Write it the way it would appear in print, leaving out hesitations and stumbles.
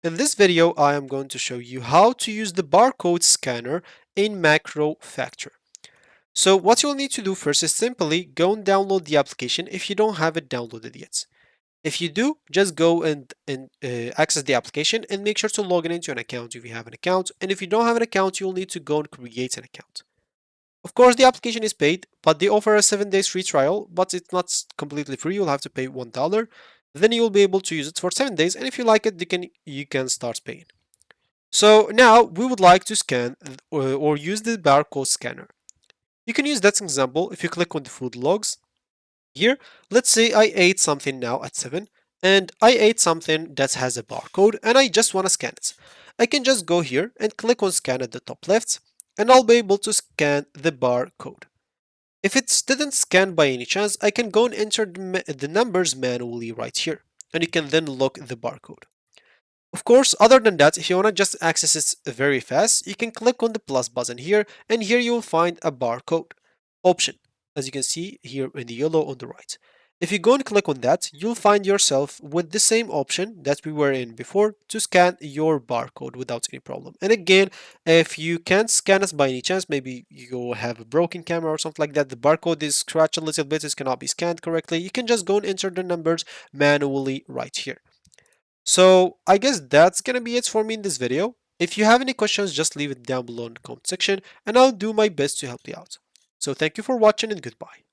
In this video, I am going to show you how to use the barcode scanner in MacroFactor. So what you'll need to do first is simply go and download the application if you don't have it downloaded yet. If you do, just go and access the application and make sure to log in into an account if you have an account. And if you don't have an account, you'll need to go and create an account. Of course, the application is paid, but they offer a 7 days free trial, but it's not completely free. You'll have to pay $1. Then you'll be able to use it for 7 days, and if you like it, you can start paying. So now we would like to scan or use the barcode scanner. You can use that example if you click on the food logs. Here, let's say I ate something now at 7 and I ate something that has a barcode and I just want to scan it. I can just go here and click on scan at the top left and I'll be able to scan the barcode. If it didn't scan by any chance, I can go and enter the numbers manually right here and you can then look the barcode. Of course, other than that, if you want to just access it very fast, you can click on the plus button here, and here you will find a barcode option, as you can see here in the yellow on the right. If you go and click on that, you'll find yourself with the same option that we were in before to scan your barcode without any problem. And again, if you can't scan it by any chance, maybe you have a broken camera or something like that, the barcode is scratched a little bit, it cannot be scanned correctly, you can just go and enter the numbers manually right here. So I guess that's gonna be it for me in this video. If you have any questions, just leave it down below in the comment section and I'll do my best to help you out. So thank you for watching and goodbye.